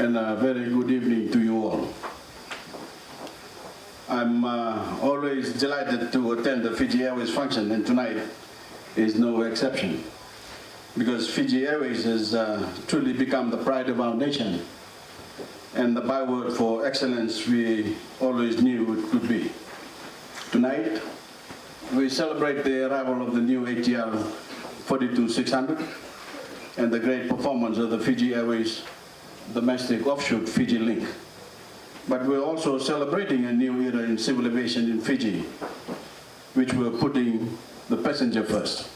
and a very good evening to you all. I'm always delighted to attend the Fiji Airways function, and tonight is no exception, because Fiji Airways has truly become the pride of our nation and the byword for excellence we always knew it could be. Tonight, we celebrate the arrival of the new ATR 42600 and the great performance of the Fiji Airways domestic offshoot Fiji Link. But we're also celebrating a new era in civil aviation in Fiji, which we're putting the passenger first.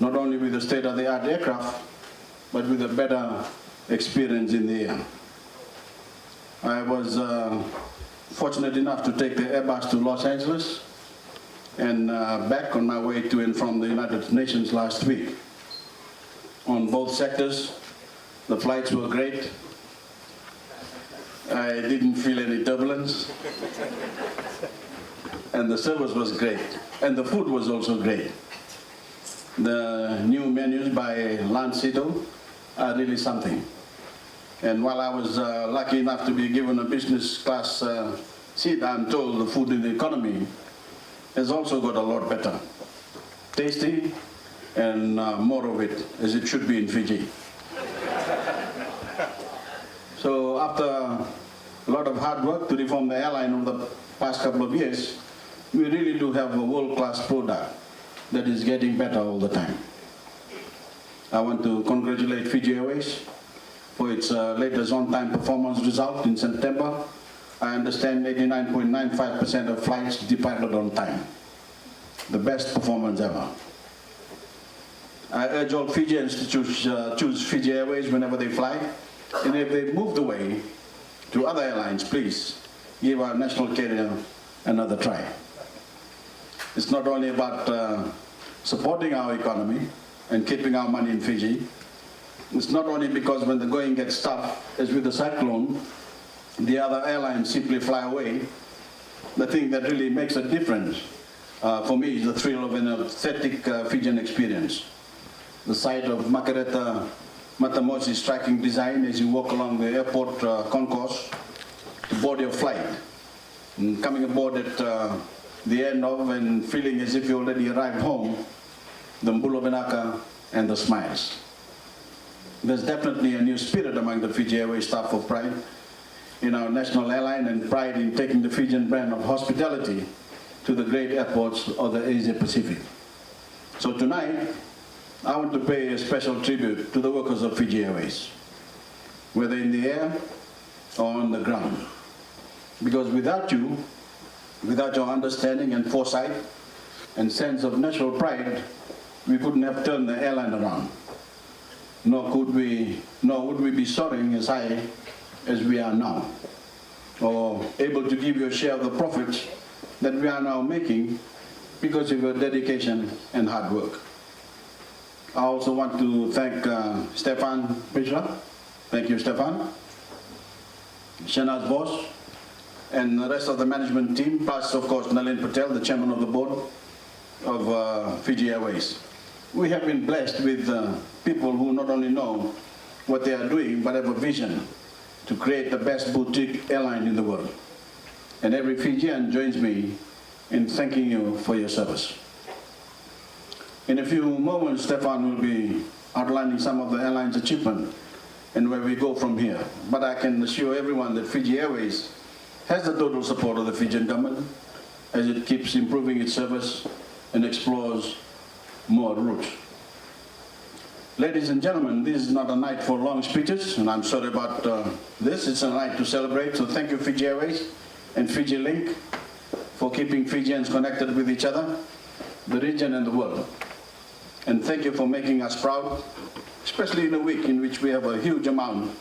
Not only with the state-of-the-art aircraft, but with a better experience in the air. I was fortunate enough to take the Airbus to Los Angeles and back on my way to and from the United Nations last week. On both sectors, the flights were great. I didn't feel any turbulence. And the service was great. And the food was also great. The new menus by Lancito are really something. And while I was lucky enough to be given a business class seat, I'm told the food in the economy has also got a lot better. Tasty and more of it, as it should be in Fiji. So after a lot of hard work to reform the airline over the past couple of years, we really do have a world-class product that is getting better all the time. I want to congratulate Fiji Airways for its latest on-time performance result in September. I understand 89.95% of flights departed on time. The best performance ever. I urge all Fijians to choose Fiji Airways whenever they fly. And if they moved away to other airlines, please give our national carrier another try. It's not only about supporting our economy and keeping our money in Fiji. It's not only because when the going gets tough, as with the cyclone, the other airlines simply fly away. The thing that really makes a difference for me is the thrill of an authentic Fijian experience. The sight of Makareta Matamosi's striking design as you walk along the airport concourse to board your flight, and coming aboard at the end of and feeling as if you already arrived home, the Mbulo Benaka and the smiles. There's definitely a new spirit among the Fiji Airways staff of pride in our national airline and pride in taking the Fijian brand of hospitality to the great airports of the Asia Pacific. So tonight, I want to pay a special tribute to the workers of Fiji Airways, whether in the air or on the ground. Because without you, without your understanding and foresight and sense of national pride, we couldn't have turned the airline around. Nor would we be soaring as high as we are now, or able to give you a share of the profits that we are now making because of your dedication and hard work. I also want to thank Stefan Pishra. Thank you, Stefan. Shanaz Bose, and the rest of the management team, plus, of course, Nalin Patel, the chairman of the board of Fiji Airways. We have been blessed with people who not only know what they are doing, but have a vision to create the best boutique airline in the world. And every Fijian joins me in thanking you for your service. In a few moments, Stefan will be outlining some of the airline's achievement and where we go from here. But I can assure everyone that Fiji Airways has the total support of the Fijian government as it keeps improving its service and explores more routes. Ladies and gentlemen, this is not a night for long speeches, and I'm sorry about this. It's a night to celebrate, so thank you, Fiji Airways and Fiji Link, for keeping Fijians connected with each other, the region and the world. And thank you for making us proud, especially in a week in which we have a huge amount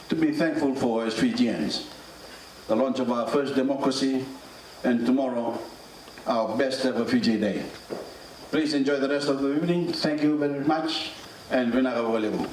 to be thankful for as Fijians. The launch of our first democracy, and tomorrow, our best ever Fiji Day. Please enjoy the rest of the evening. Thank you very much, and Vinaka Walebu.